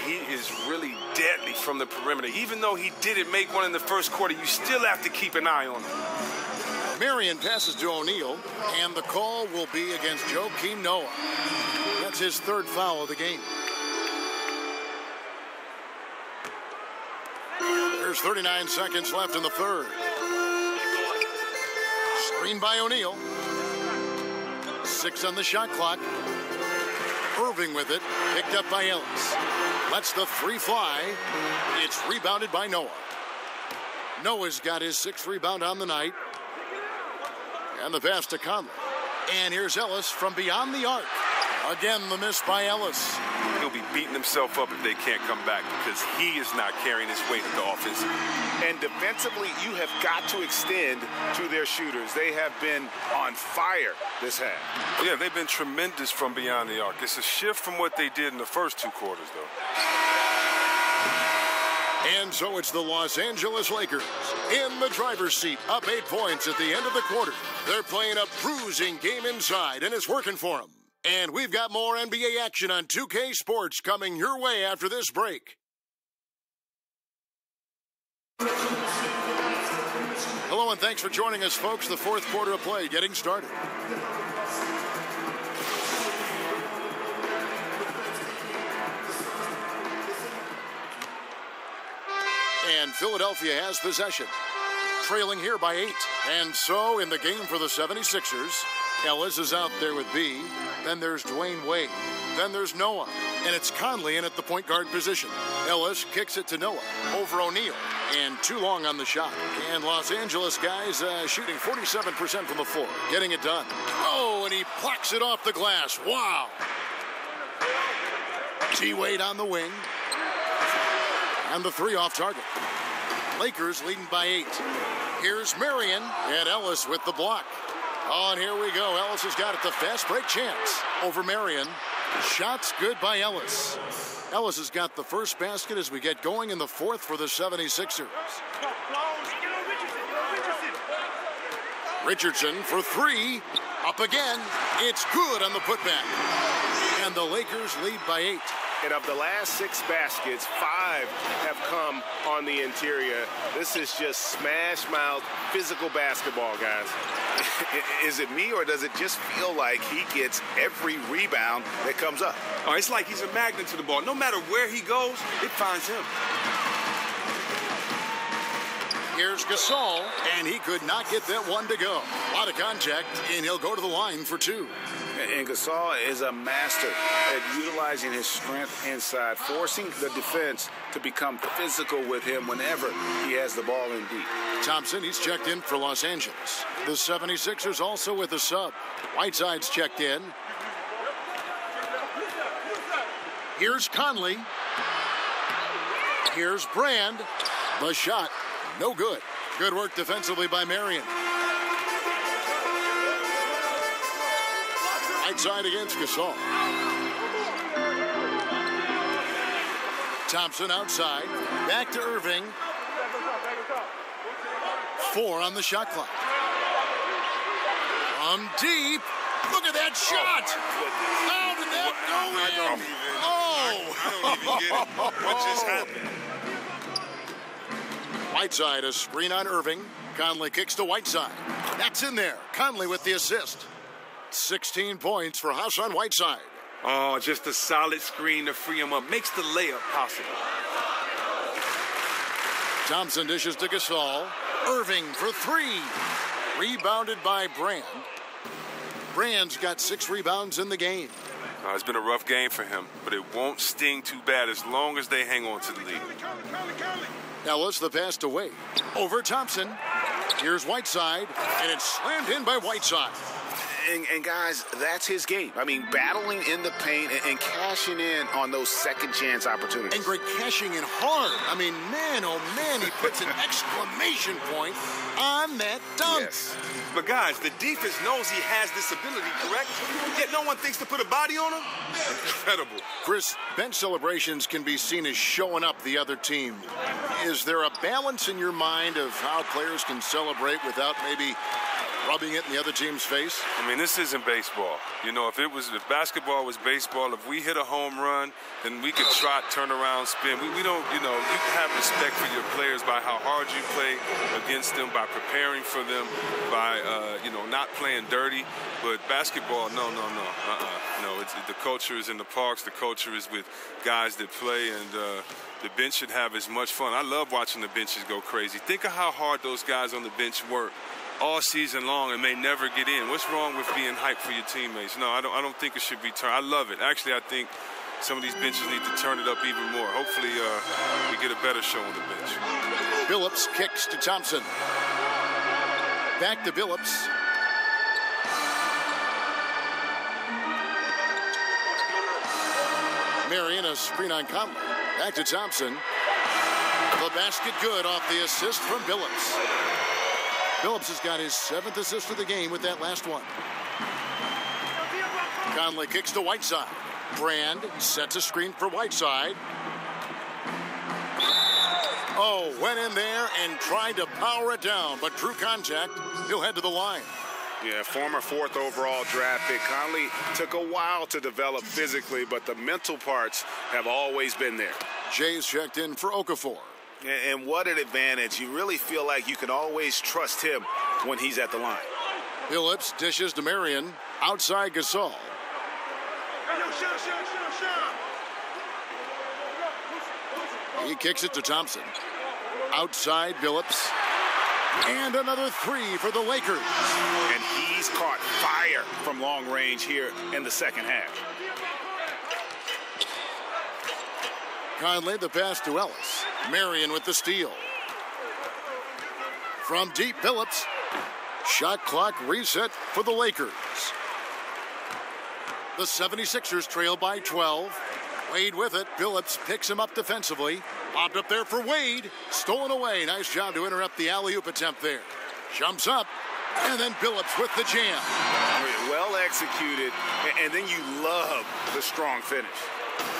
He is really deadly from the perimeter. Even though he didn't make one in the first quarter, you still have to keep an eye on him. Marion passes to O'Neal, and the call will be against Joakim Noah. That's his 3rd foul of the game. There's 39 seconds left in the 3rd. Screen by O'Neal. 6 on the shot clock. Irving with it, picked up by Ellis. Lets the 3 fly. It's rebounded by Noah. Noah's got his 6th rebound on the night. And the pass to Conley. And here's Ellis from beyond the arc. Again, the miss by Ellis. He'll be beating himself up if they can't come back because he is not carrying his weight at the offensive. And defensively, you have got to extend to their shooters. They have been on fire this half. Yeah, they've been tremendous from beyond the arc. It's a shift from what they did in the first 2 quarters, though. And so it's the Los Angeles Lakers in the driver's seat, up 8 points at the end of the quarter. They're playing a bruising game inside, and it's working for them. And we've got more NBA action on 2K Sports coming your way after this break. Hello, and thanks for joining us, folks. The 4th quarter of play getting started. And Philadelphia has possession, trailing here by 8. And so in the game for the 76ers, Ellis is out there with B. Then there's Dwayne Wade. Then there's Noah. And it's Conley in at the point guard position. Ellis kicks it to Noah over O'Neal. And too long on the shot. And Los Angeles guys shooting 47% from the floor. Getting it done. Oh, and he plucks it off the glass. Wow. T-Wade on the wing. And the 3 off target. Lakers leading by 8. Here's Marion and Ellis with the block. Oh, and here we go. Ellis has got it. The fast break chance over Marion. Shots good by Ellis. Ellis has got the first basket as we get going in the 4th for the 76ers. Richardson for 3. Up again. It's good on the putback. And the Lakers lead by 8. And of the last 6 baskets, 5 have come on the interior. This is just smash-mouth physical basketball, guys. Is it me, or does it just feel like he gets every rebound that comes up? Oh, it's like he's a magnet to the ball. No matter where he goes, it finds him. Here's Gasol, and he could not get that one to go. A lot of contact, and he'll go to the line for 2. And Gasol is a master at utilizing his strength inside, forcing the defense to become physical with him whenever he has the ball in deep. Thompson, he's checked in for Los Angeles. The 76ers also with a sub. Whiteside's checked in. Here's Conley. Here's Brand. The shot, no good. Good work defensively by Marion. Right side against Gasol. Thompson outside. Back to Irving. 4 on the shot clock. From deep. Look at that shot. How did that go in? I don't even get it. What just happened? Whiteside, a screen on Irving. Conley kicks to Whiteside. That's in there. Conley with the assist. 16 points for Hassan Whiteside. Oh, just a solid screen to free him up. Makes the layup possible. Thompson dishes to Gasol. Irving for 3. Rebounded by Brand. Brand's got 6 rebounds in the game. It's been a rough game for him, but it won't sting too bad as long as they hang on to the lead. Ellis the pass to Wade. Over Thompson. Here's Whiteside, and it's slammed in by Whiteside. And guys, that's his game. I mean, battling in the paint and cashing in on those second chance opportunities. And Greg cashing in hard. I mean, man, oh man, he puts an exclamation point on that dunk. Yes. But guys, the defense knows he has this ability, correct? Yet no one thinks to put a body on him? Incredible. Chris, bench celebrations can be seen as showing up the other team. Is there a balance in your mind of how players can celebrate without maybe rubbing it in the other team's face? I mean, this isn't baseball. You know, if basketball was baseball, if we hit a home run, then we could trot, turn around, spin. We don't, you know, you have respect for your players by how hard you play against them, by preparing for them, by, not playing dirty. But basketball, no. No, the culture is in the parks. The culture is with guys that play, and the bench should have as much fun. I love watching the benches go crazy. Think of how hard those guys on the bench work all season long and may never get in. What's wrong with being hyped for your teammates? No, I don't think it should be turned. I love it. Actually, I think some of these benches need to turn it up even more. Hopefully, we get a better show on the bench. Billups kicks to Thompson. Back to Billups. Marion, a screen on Conley. Back to Thompson. The basket good off the assist from Billups. Billups has got his 7th assist of the game with that last one. Conley kicks to Whiteside. Brand sets a screen for Whiteside. Oh, went in there and tried to power it down, but drew contact. He'll head to the line. Yeah, former 4th overall draft pick. Conley took a while to develop physically, but the mental parts have always been there. Jay's checked in for Okafor. And what an advantage. You really feel like you can always trust him when he's at the line. Billups dishes to Marion. Outside Gasol. He kicks it to Thompson. Outside Billups. And another 3 for the Lakers. And he's caught fire from long range here in the second half. Conley the pass to Ellis. Marion with the steal. From deep, Billups. Shot clock reset for the Lakers. The 76ers trail by 12. Wade with it. Billups picks him up defensively. Popped up there for Wade. Stolen away. Nice job to interrupt the alley-oop attempt there. Jumps up. And then Billups with the jam. Well executed. And then you love the strong finish.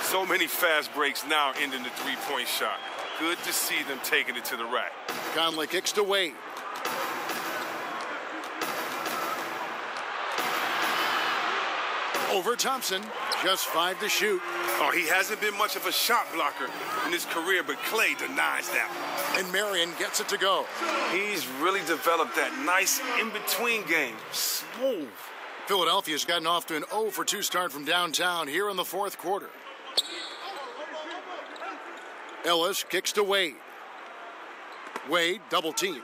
So many fast breaks now ending the three-point shot. Good to see them taking it to the rack. Conley kicks to Wade. Over Thompson. Just 5 to shoot. Oh, he hasn't been much of a shot blocker in his career, but Clay denies that. And Marion gets it to go. He's really developed that nice in-between game. Smooth. Philadelphia's gotten off to an 0 for 2 start from downtown here in the 4th quarter. Ellis kicks to Wade. Wade double teamed.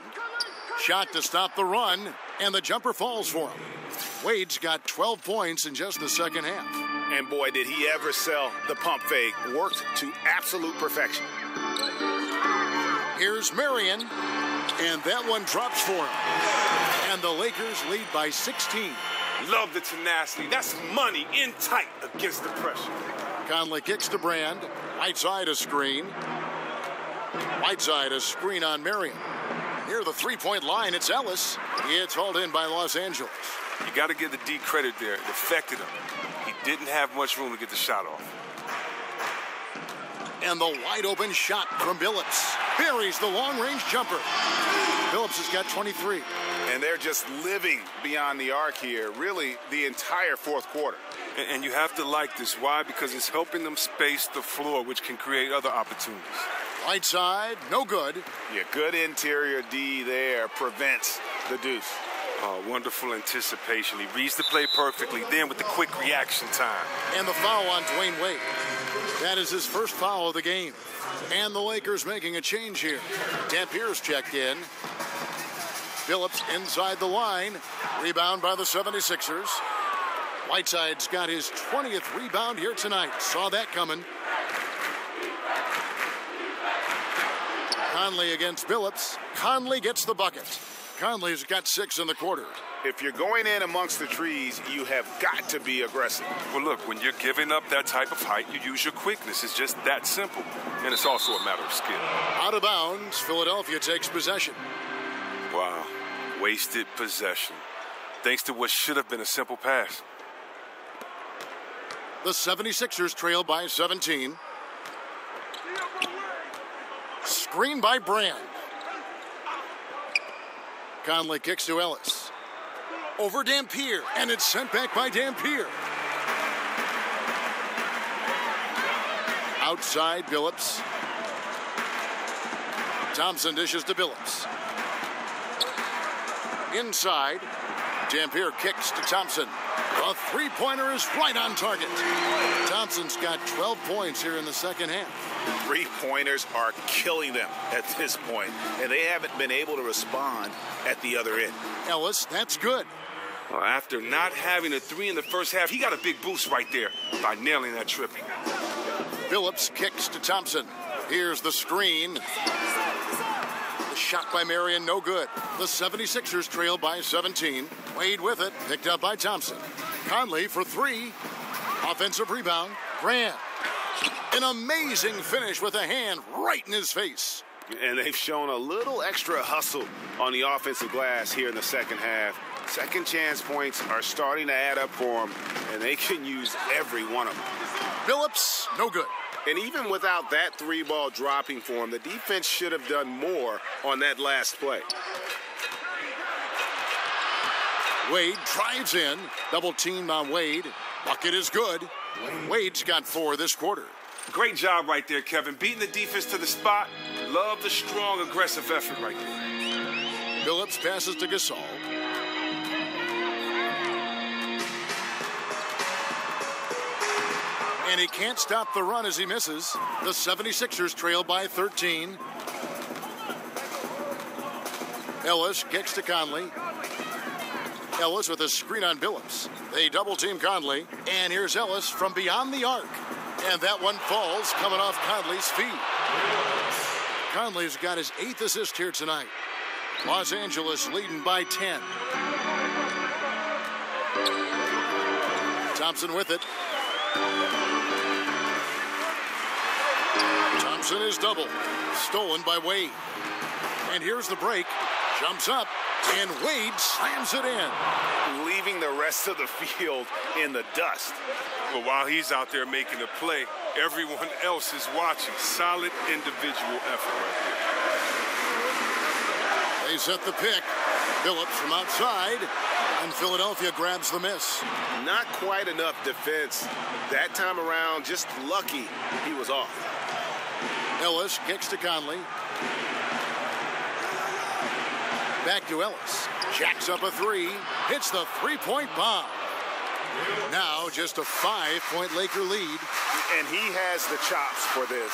Shot to stop the run, and the jumper falls for him. Wade's got 12 points in just the second half. And boy, did he ever sell the pump fake. Worked to absolute perfection. Here's Marion, and that one drops for him. And the Lakers lead by 16. Love the tenacity. That's money in tight against the pressure. Conley kicks to Brand. Right side a screen. Right side a screen on Marion. Near the three-point line, it's Ellis. It's hauled in by Los Angeles. You got to give the D credit there. It affected him. He didn't have much room to get the shot off. And the wide-open shot from Billups. Buries the long-range jumper. Billups has got 23. And they're just living beyond the arc here, really, the entire fourth quarter. And you have to like this. Why? Because it's helping them space the floor, which can create other opportunities. Right side, no good. Yeah, good interior D there prevents the deuce. Oh, wonderful anticipation. He reads the play perfectly, then with the quick reaction time. And the foul on Dwayne Wade. That is his first foul of the game. And the Lakers making a change here. Dampier's checked in. Billups inside the line. Rebound by the 76ers. Whiteside's got his 20th rebound here tonight. Saw that coming. Conley against Billups. Conley gets the bucket. Conley's got 6 in the quarter. If you're going in amongst the trees, you have got to be aggressive. Well, look, when you're giving up that type of height, you use your quickness. It's just that simple. And it's also a matter of skill. Out of bounds, Philadelphia takes possession. Wow. Wasted possession. Thanks to what should have been a simple pass. The 76ers trail by 17. Screen by Brand. Conley kicks to Ellis. Over Dampier, and it's sent back by Dampier. Outside, Billups. Thompson dishes to Billups. Inside, Dampier kicks to Thompson. A three-pointer is right on target. Thompson's got 12 points here in the second half. Three-pointers are killing them at this point, and they haven't been able to respond at the other end. Ellis, that's good. Well, after not having a three in the first half, he got a big boost right there by nailing that triple. Billups kicks to Thompson. Here's the screen. The shot by Marion, no good. The 76ers trail by 17. Wade with it, picked up by Thompson. Conley for 3. Offensive rebound, Brand. An amazing finish with a hand right in his face. And they've shown a little extra hustle on the offensive glass here in the second half. Second chance points are starting to add up for them, and they can use every one of them. Billups, no good. And even without that three ball dropping for him, the defense should have done more on that last play. Wade drives in, double teamed on Wade. Bucket is good. Wade's got 4 this quarter. Great job right there, Kevin. Beating the defense to the spot. Love the strong, aggressive effort right there. Billups passes to Gasol. And he can't stop the run as he misses. The 76ers trail by 13. Ellis kicks to Conley. Ellis with a screen on Billups. They double-team Conley. And here's Ellis from beyond the arc. And that one falls coming off Conley's feet. Conley's got his 8th assist here tonight. Los Angeles leading by 10. Thompson with it. Thompson is double. Stolen by Wade. And here's the break. Jumps up. And Wade slams it in. Leaving the rest of the field in the dust. Well, while he's out there making a play, everyone else is watching. Solid individual effort right there. They set the pick. Billups from outside. And Philadelphia grabs the miss. Not quite enough defense. That time around, just lucky he was off. Ellis kicks to Conley. Back to Ellis. Jacks up a 3. Hits the three-point bomb. Now just a 5-point Laker lead. And he has the chops for this.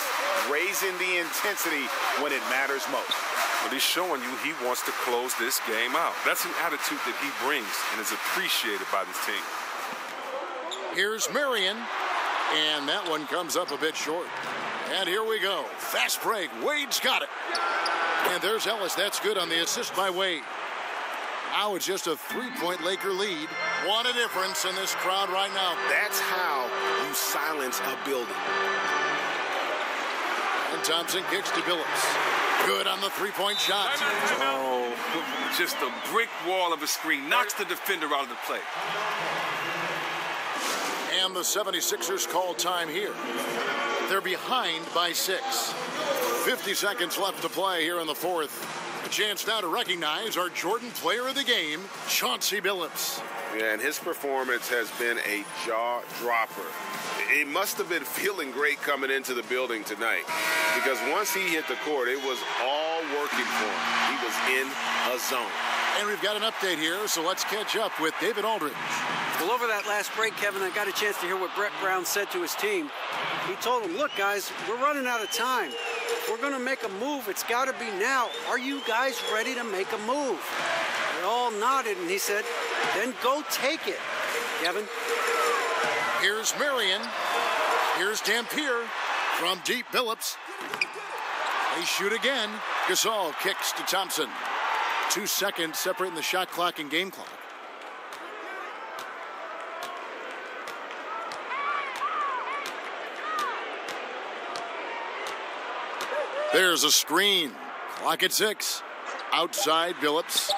Raising the intensity when it matters most. But he's showing you he wants to close this game out. That's an attitude that he brings and is appreciated by this team. Here's Marion. And that one comes up a bit short. And here we go. Fast break. Wade's got it. And there's Ellis. That's good on the assist by Wade. Now it's just a 3-point Laker lead. What a difference in this crowd right now. That's how you silence a building. And Thompson kicks to Billups. Good on the 3-point shot. Oh, just a brick wall of a screen. Knocks the defender out of the play. And the 76ers call time here. They're behind by 6. 50 seconds left to play here in the fourth. A chance now to recognize our Jordan Player of the Game, Chauncey Billups. Yeah, and his performance has been a jaw-dropper. He must have been feeling great coming into the building tonight, because once he hit the court, it was all working for him. He was in a zone. And we've got an update here, so let's catch up with David Aldridge. Well, over that last break, Kevin, I got a chance to hear what Brett Brown said to his team. He told them, look, guys, we're running out of time. If we're going to make a move, it's got to be now. Are you guys ready to make a move? They all nodded, and he said, then go take it, Kevin. Here's Marion. Here's Dampier from deep. Billups. They shoot again. Gasol kicks to Thompson. 2 seconds separating the shot clock and game clock. There's a screen. Clock at 6. Outside Billups.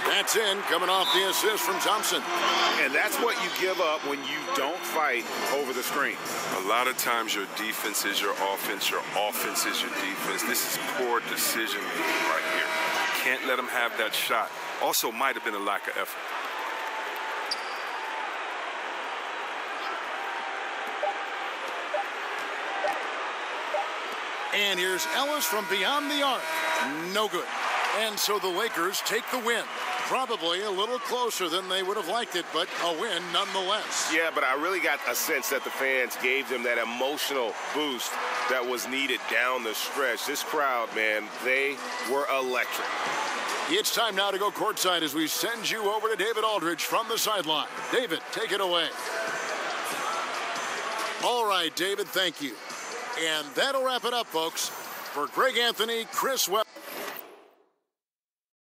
That's in, coming off the assist from Thompson. And that's what you give up when you don't fight over the screen. A lot of times your defense is your offense is your defense. This is poor decision making right here. Can't let them have that shot. Also might have been a lack of effort. And here's Ellis from beyond the arc. No good. And so the Lakers take the win. Probably a little closer than they would have liked it, but a win nonetheless. Yeah, but I really got a sense that the fans gave them that emotional boost that was needed down the stretch. This crowd, man, they were electric. It's time now to go courtside as we send you over to David Aldridge from the sideline. David, take it away. All right, David, thank you. And that'll wrap it up, folks. For Greg Anthony, Chris Webb.